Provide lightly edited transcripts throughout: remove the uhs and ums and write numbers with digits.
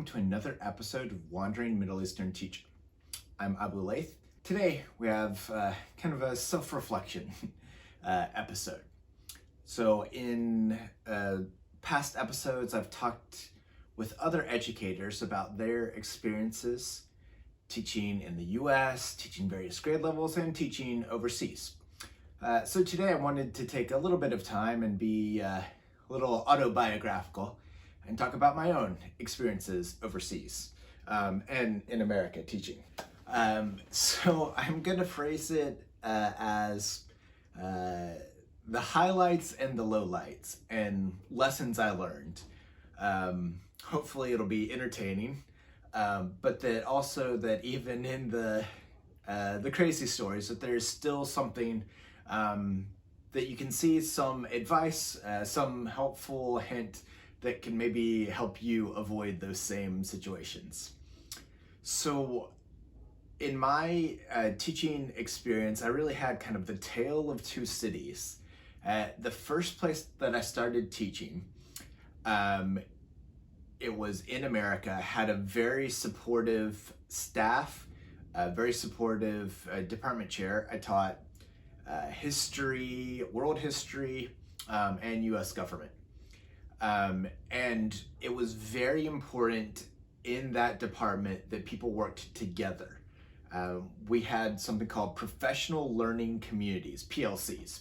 to another episode of Wandering Middle Eastern Teacher. I'm Laith. Today we have kind of a self-reflection episode. So in past episodes, I've talked with other educators about their experiences teaching in the US, teaching various grade levels, and teaching overseas. So today I wanted to take a little bit of time and be a little autobiographical and talk about my own experiences overseas and in America teaching. So I'm going to phrase it as the highlights and the lowlights and lessons I learned. Hopefully it'll be entertaining, but that also that even in the crazy stories, that there's still something that you can see, some advice, some helpful hint that can maybe help you avoid those same situations. So in my teaching experience, I really had kind of the tale of two cities. The first place that I started teaching, it was in America, had a very supportive staff, a very supportive department chair. I taught history, world history, and US government. And it was very important in that department that people worked together. We had something called professional learning communities, PLCs.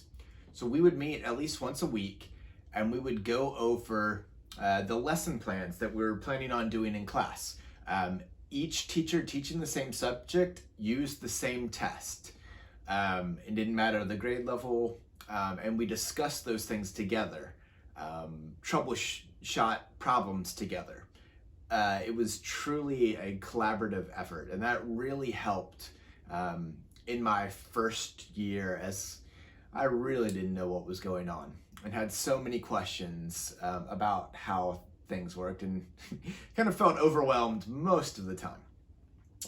So we would meet at least once a week and we would go over the lesson plans that we were planning on doing in class. Each teacher teaching the same subject used the same test. It didn't matter the grade level, and we discussed those things together. Troubleshot problems together. It was truly a collaborative effort, and that really helped in my first year, as I really didn't know what was going on and had so many questions about how things worked and kind of felt overwhelmed most of the time.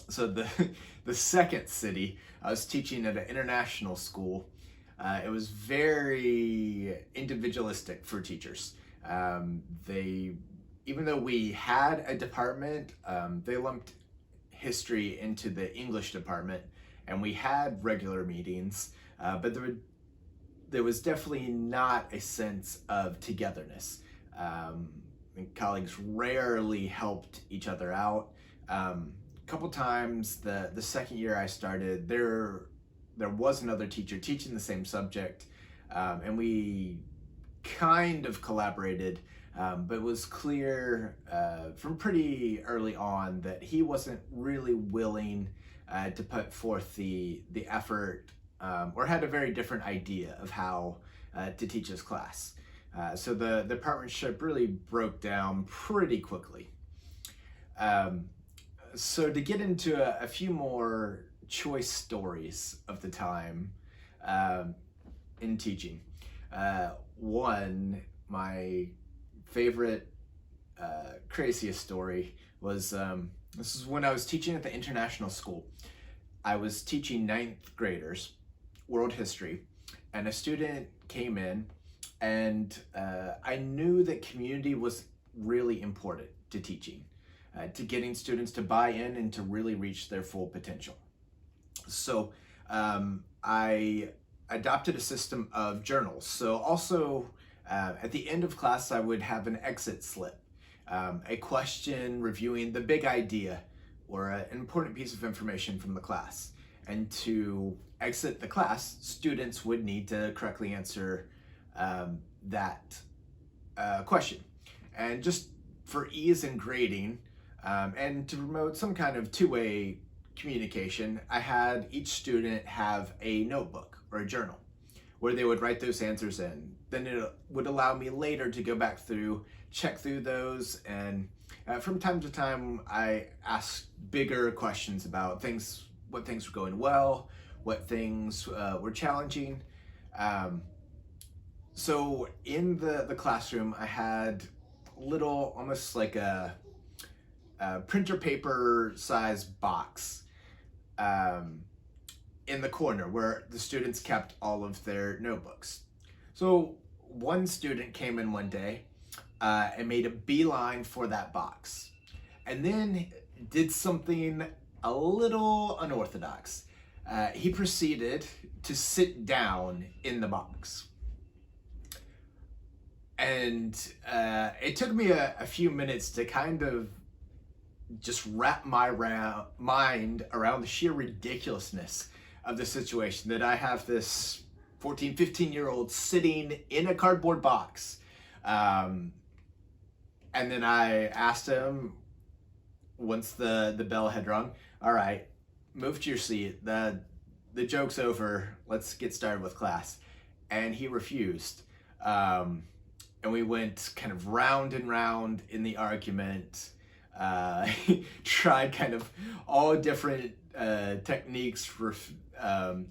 So the second city, I was teaching at an international school. It was very individualistic for teachers. Even though we had a department, they lumped history into the English department, and we had regular meetings, but there was definitely not a sense of togetherness. Colleagues rarely helped each other out. A couple times, the second year I started, there was another teacher teaching the same subject, and we kind of collaborated, but it was clear from pretty early on that he wasn't really willing to put forth the effort, or had a very different idea of how to teach his class. So the partnership really broke down pretty quickly. So to get into a few more choice stories of the time in teaching. One, my favorite, craziest story was, this is when I was teaching at the international school. I was teaching 9th graders world history, and a student came in, and I knew that community was really important to teaching, to getting students to buy in and to really reach their full potential. So I adopted a system of journals. So also at the end of class, I would have an exit slip, a question reviewing the big idea or an important piece of information from the class. And to exit the class, students would need to correctly answer that question. And just for ease in grading, and to promote some kind of two-way communication, I had each student have a notebook or a journal where they would write those answers in. Then it would allow me later to go back through, check through those, and from time to time I asked bigger questions about things, what things were going well, what things were challenging. So in the classroom, I had little, almost like a printer paper size box in the corner where the students kept all of their notebooks. So one student came in one day and made a beeline for that box. and then did something a little unorthodox. He proceeded to sit down in the box. And it took me a few minutes to kind of just wrap my mind around the sheer ridiculousness of the situation, that I have this 14, 15-year-old sitting in a cardboard box. And then I asked him, once the bell had rung, all right, move to your seat. The joke's over. Let's get started with class. And he refused. And we went kind of round and round in the argument. Tried kind of all different techniques for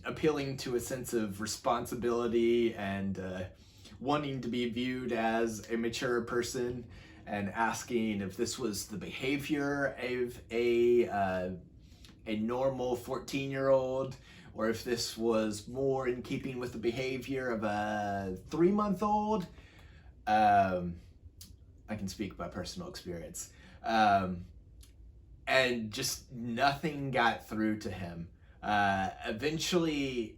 appealing to a sense of responsibility and wanting to be viewed as a mature person, and asking if this was the behavior of a normal 14-year-old, or if this was more in keeping with the behavior of a 3-month-old. I can speak by personal experience. And just nothing got through to him. Eventually,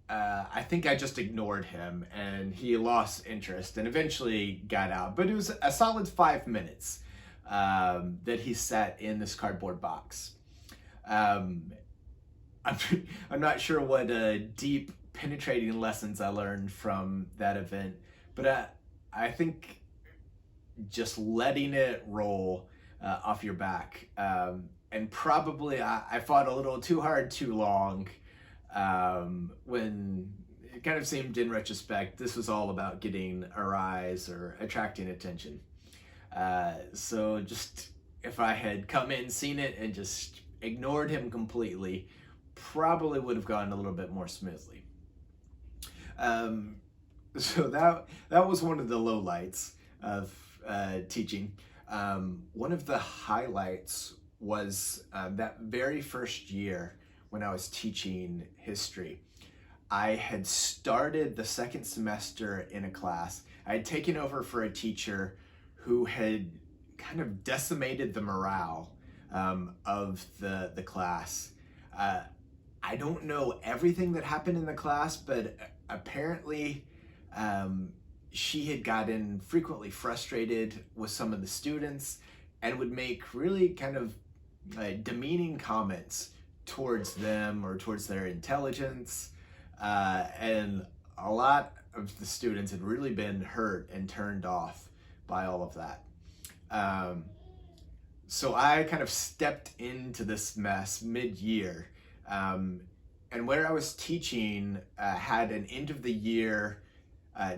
I think I just ignored him, and he lost interest and eventually got out. But it was a solid 5 minutes that he sat in this cardboard box. I'm not sure what deep, penetrating lessons I learned from that event, but I think just letting it roll off your back. And probably I fought a little too hard too long, when it kind of seemed in retrospect this was all about getting a rise or attracting attention. So just, if I had come in, seen it, and just ignored him completely, probably would have gone a little bit more smoothly. So that was one of the lowlights of teaching. One of the highlights was that very first year when I was teaching history. I had started the second semester in a class. I had taken over for a teacher who had kind of decimated the morale of the class. I don't know everything that happened in the class, but apparently she had gotten frequently frustrated with some of the students and would make really kind of demeaning comments towards them or towards their intelligence. And a lot of the students had really been hurt and turned off by all of that. So I kind of stepped into this mess mid-year. And where I was teaching had an end of the year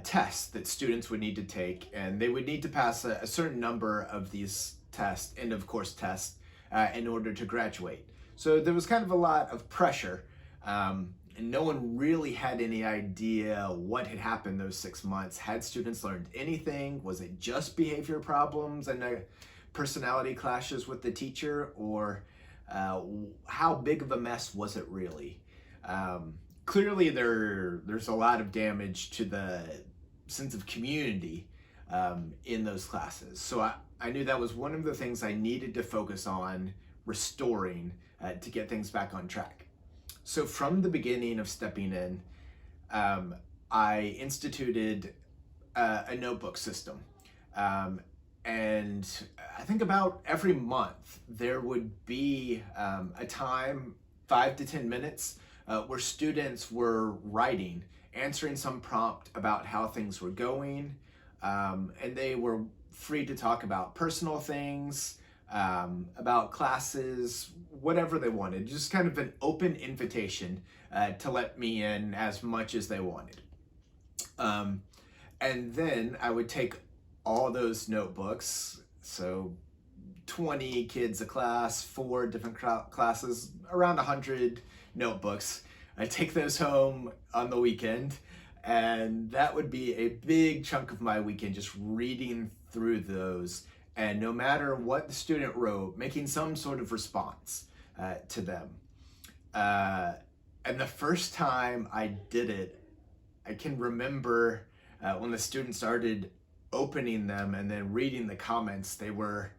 test that students would need to take, and they would need to pass a certain number of these tests, end of course tests, in order to graduate. So there was kind of a lot of pressure, and no one really had any idea what had happened those 6 months. Had students learned anything? Was it just behavior problems and personality clashes with the teacher, or how big of a mess was it really? Clearly there's a lot of damage to the sense of community in those classes. So I knew that was one of the things I needed to focus on restoring to get things back on track. So from the beginning of stepping in, I instituted a notebook system. And I think about every month there would be a time, 5 to 10 minutes, where students were writing, answering some prompt about how things were going, and they were free to talk about personal things, about classes, whatever they wanted. Just kind of an open invitation to let me in as much as they wanted. And then I would take all those notebooks, so 20 kids a class, 4 different classes, around 100 notebooks. I take those home on the weekend, and that would be a big chunk of my weekend, just reading through those, and no matter what the student wrote, making some sort of response to them. And the first time I did it, I can remember when the students started opening them and then reading the comments, they were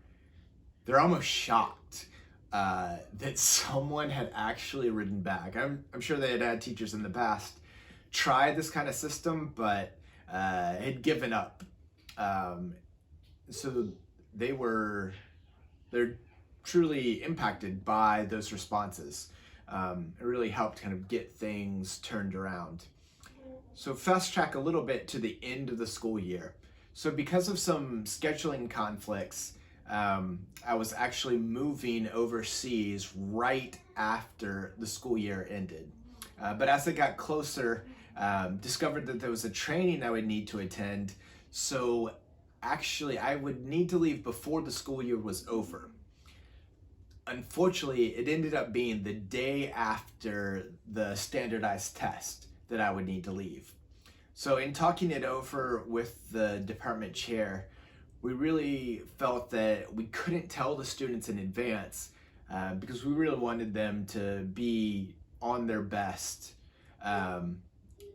they're almost shocked that someone had actually written back. I'm sure they had had teachers in the past try this kind of system, but had given up. So they're truly impacted by those responses. It really helped kind of get things turned around. So fast track a little bit to the end of the school year. So because of some scheduling conflicts, I was actually moving overseas right after the school year ended. But as it got closer, discovered that there was a training I would need to attend. So actually, I would need to leave before the school year was over. Unfortunately, it ended up being the day after the standardized test that I would need to leave. So in talking it over with the department chair, we really felt that we couldn't tell the students in advance because we really wanted them to be on their best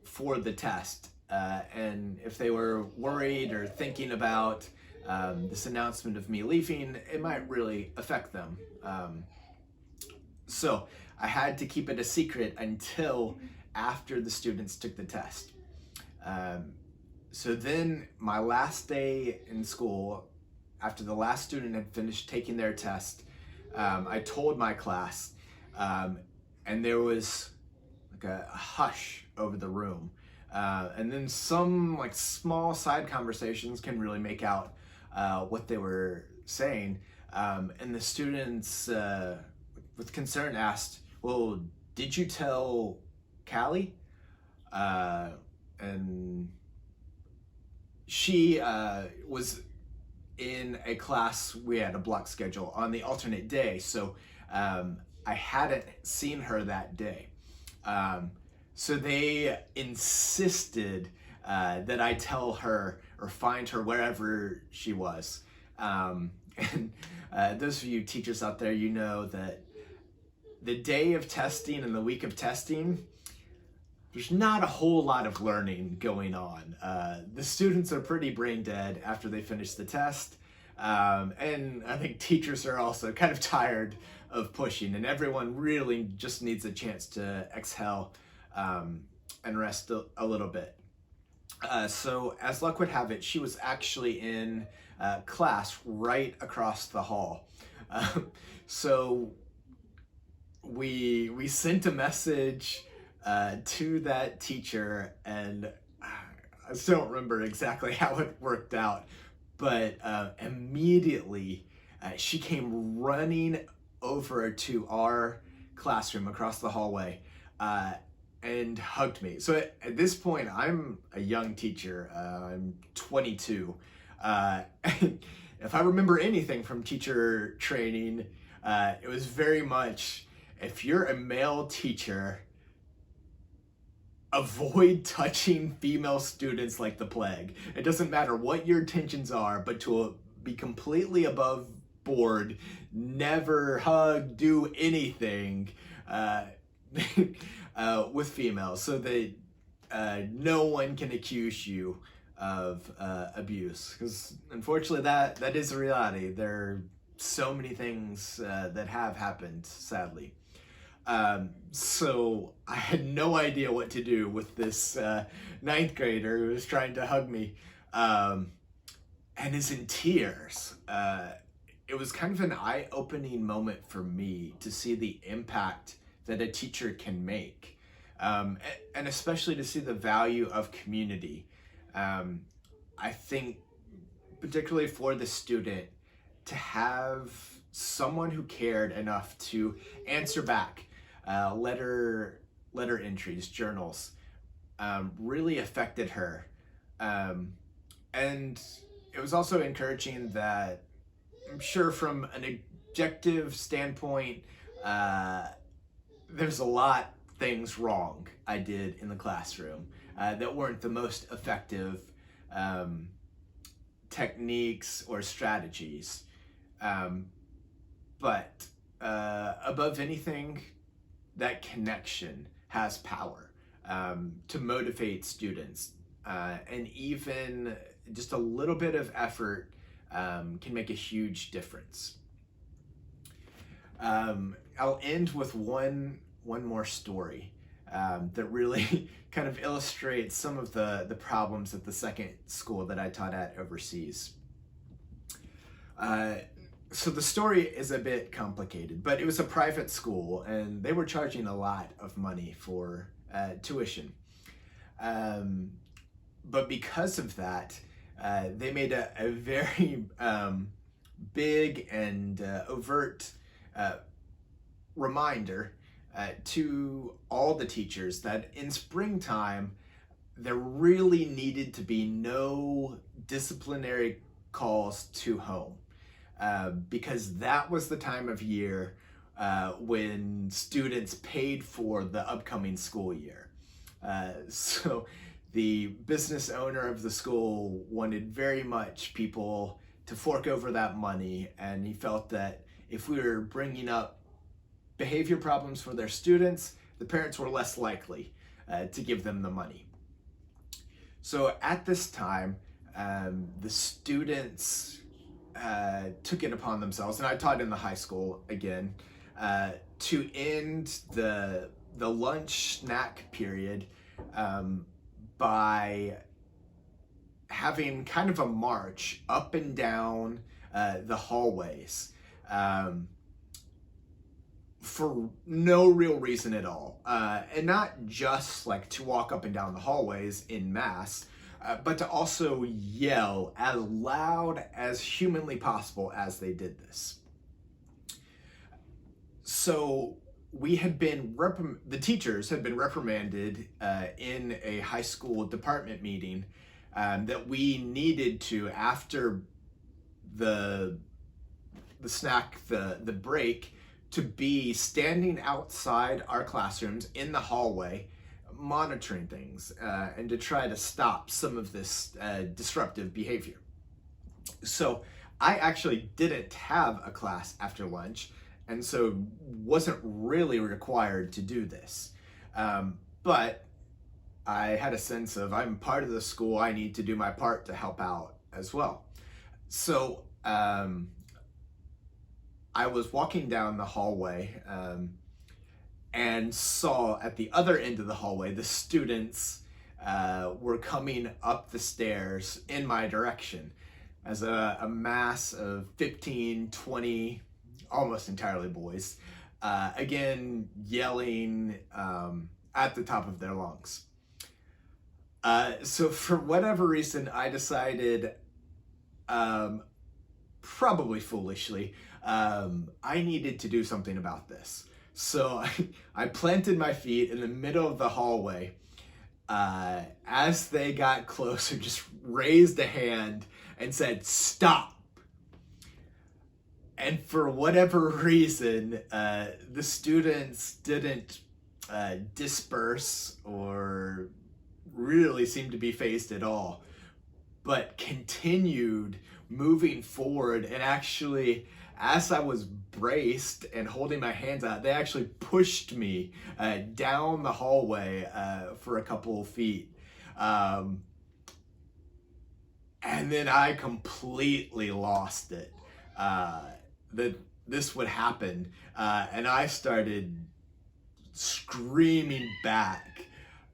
for the test. And if they were worried or thinking about this announcement of me leaving, it might really affect them. So I had to keep it a secret until after the students took the test. So then my last day in school, after the last student had finished taking their test, I told my class, and there was like a hush over the room. And then some like small side conversations can really make out what they were saying. And the students with concern asked, well, did you tell Callie? And she was in a class, we had a block schedule on the alternate day, so I hadn't seen her that day. So they insisted that I tell her or find her wherever she was. And those of you teachers out there, you know that the day of testing and the week of testing, there's not a whole lot of learning going on. The students are pretty brain dead after they finish the test. And I think teachers are also kind of tired of pushing, and everyone really just needs a chance to exhale and rest a little bit. So as luck would have it, she was actually in class right across the hall. So we sent a message to that teacher, and I still don't remember exactly how it worked out, but immediately she came running over to our classroom across the hallway and hugged me. So at this point, I'm a young teacher. I'm 22. And if I remember anything from teacher training, it was very much, if you're a male teacher, avoid touching female students like the plague. It doesn't matter what your intentions are, but to be completely above board, never hug, do anything with females, so that no one can accuse you of abuse. Because unfortunately, that is a reality. There are so many things that have happened, sadly. So I had no idea what to do with this ninth grader who was trying to hug me and is in tears. It was kind of an eye-opening moment for me to see the impact that a teacher can make, and especially to see the value of community. I think particularly for the student, to have someone who cared enough to answer back, letter entries, journals, really affected her. And it was also encouraging that, I'm sure from an objective standpoint, there's a lot things wrong I did in the classroom that weren't the most effective techniques or strategies. But above anything, that connection has power to motivate students, and even just a little bit of effort can make a huge difference. I'll end with one more story that really kind of illustrates some of the problems at the second school that I taught at overseas. So the story is a bit complicated, but it was a private school and they were charging a lot of money for tuition. But because of that, they made a very big and overt reminder to all the teachers that in springtime, there really needed to be no disciplinary calls to home. Because that was the time of year when students paid for the upcoming school year. So the business owner of the school wanted very much people to fork over that money, and he felt that if we were bringing up behavior problems for their students, the parents were less likely to give them the money. So at this time, the students took it upon themselves, and I taught in the high school again, to end the lunch snack period by having kind of a march up and down the hallways for no real reason at all. And not just like to walk up and down the hallways in mass, but to also yell as loud as humanly possible as they did this. So we had been, the teachers had been reprimanded in a high school department meeting that we needed to, after the snack, the break, to be standing outside our classrooms in the hallway, monitoring things and to try to stop some of this disruptive behavior. So I actually didn't have a class after lunch, and so wasn't really required to do this. But I had a sense of, I'm part of the school, I need to do my part to help out as well. So I was walking down the hallway and saw at the other end of the hallway, the students were coming up the stairs in my direction as a mass of 15, 20, almost entirely boys, again, yelling at the top of their lungs. So for whatever reason, I decided, probably foolishly, I needed to do something about this. So I planted my feet in the middle of the hallway. As they got closer, just raised a hand and said, "Stop." And for whatever reason, the students didn't disperse or really seem to be fazed at all, but continued moving forward. And actually, as I was braced and holding my hands out, they actually pushed me down the hallway for a couple of feet. And then I completely lost it. That this would happen, and I started screaming back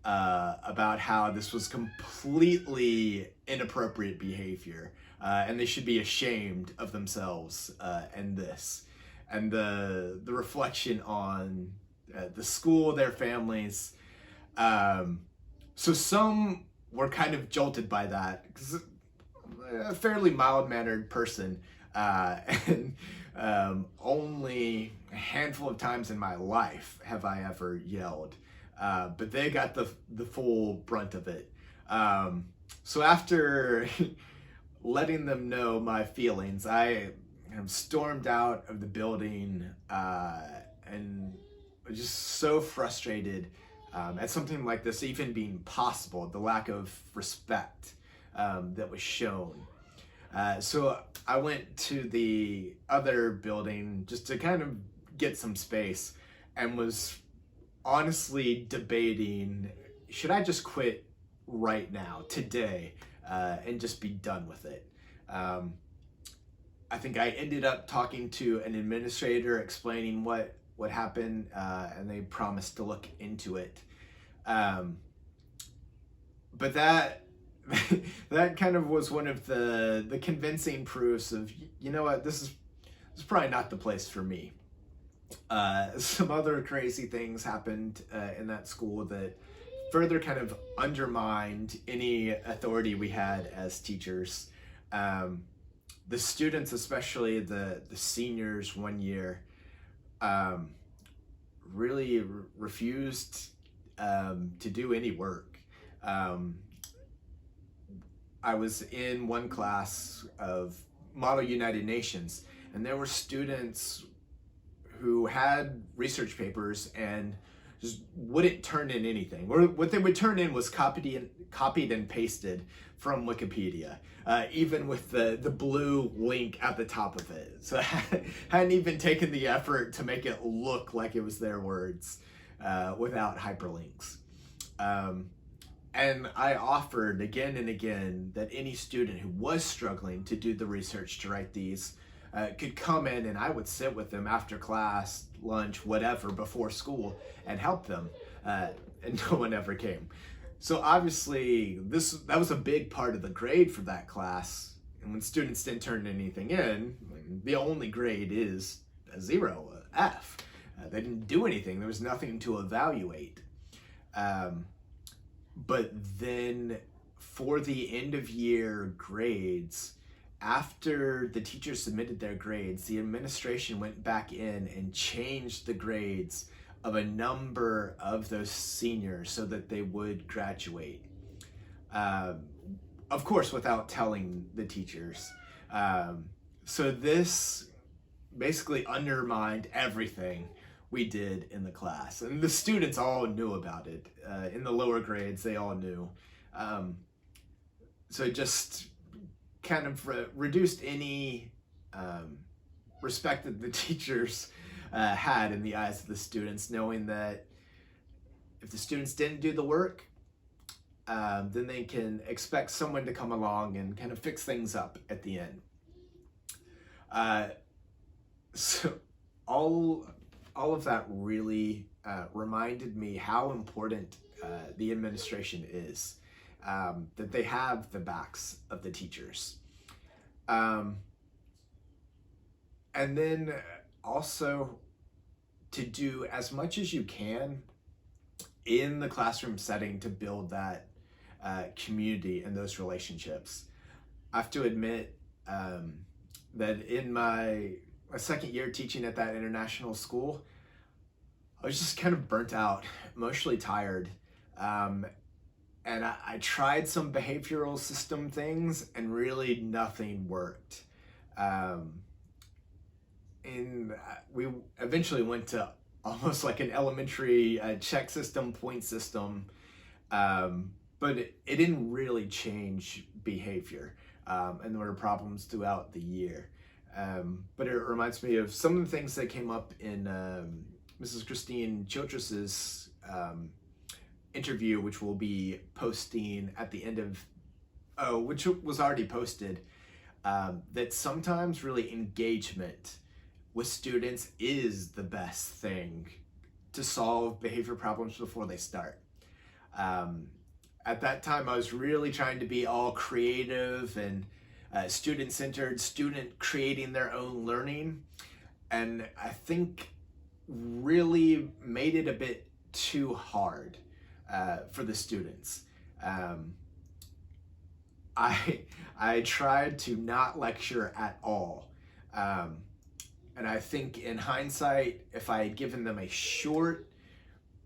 about how this was completely inappropriate behavior, and they should be ashamed of themselves and this, and the reflection on the school, their families. So some were kind of jolted by that, because a fairly mild-mannered person, and only a handful of times in my life have I ever yelled, but they got the full brunt of it. So after letting them know my feelings, I stormed out of the building and was just so frustrated at something like this even being possible, the lack of respect that was shown. So I went to the other building just to kind of get some space, and was honestly debating, should I just quit right now, today, and just be done with it? I think I ended up talking to an administrator explaining what happened, and they promised to look into it. But that that kind of was one of the convincing proofs of, you know what, this is probably not the place for me. Some other crazy things happened in that school that further kind of undermined any authority we had as teachers. The students, especially the seniors one year, really refused to do any work. I was in one class of Model United Nations, and there were students who had research papers and just wouldn't turn in anything. Or what they would turn in was copied and pasted from Wikipedia, even with the blue link at the top of it. So I hadn't even taken the effort to make it look like it was their words without hyperlinks. And I offered again and again that any student who was struggling to do the research to write these could come in, and I would sit with them after class, lunch, whatever, before school, and help them. And no one ever came. So obviously that was a big part of the grade for that class. And when students didn't turn anything in, the only grade is a 0, a F. They didn't do anything. There was nothing to evaluate. But then for the end of year grades, after the teachers submitted their grades, the administration went back in and changed the grades of a number of those seniors so that they would graduate. Of course, without telling the teachers. So this basically undermined everything we did in the class. And the students all knew about it. In the lower grades, they all knew. So it just kind of reduced any respect that the teachers had in the eyes of the students, knowing that if the students didn't do the work, then they can expect someone to come along and kind of fix things up at the end. So all of that really reminded me how important the administration is, that they have the backs of the teachers. And then also to do as much as you can in the classroom setting to build that community and those relationships. I have to admit that in my second year teaching at that international school, I was just kind of burnt out, emotionally tired. And I tried some behavioral system things and really nothing worked. And we eventually went to almost like an elementary check system, point system, but it didn't really change behavior. And there were problems throughout the year. But it reminds me of some of the things that came up in Mrs. Christine Childress's interview, which we'll be posting at the end of, which was already posted, that sometimes really engagement with students is the best thing to solve behavior problems before they start. At that time, I was really trying to be all creative and student-centered, student creating their own learning. And I think really made it a bit too hard for the students. I tried to not lecture at all. And I think in hindsight, if I had given them a short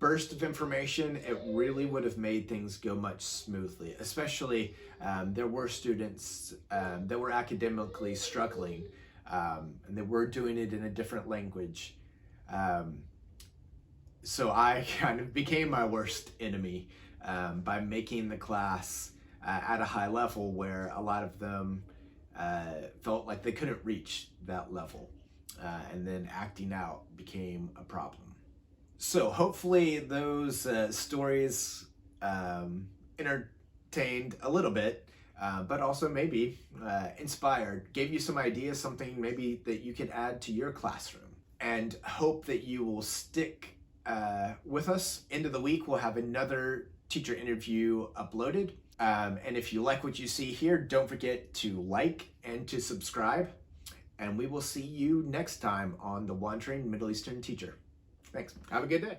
burst of information, it really would have made things go much smoothly. Especially there were students that were academically struggling, and they were doing it in a different language. So I kind of became my worst enemy by making the class at a high level where a lot of them felt like they couldn't reach that level. And then acting out became a problem. So hopefully those stories entertained a little bit. but also maybe inspired, gave you some ideas, something maybe that you could add to your classroom. And hope that you will stick with us. End of the week, we'll have another teacher interview uploaded. And if you like what you see here, don't forget to like and to subscribe. And we will see you next time on The Wandering Middle Eastern Teacher. Thanks. Have a good day.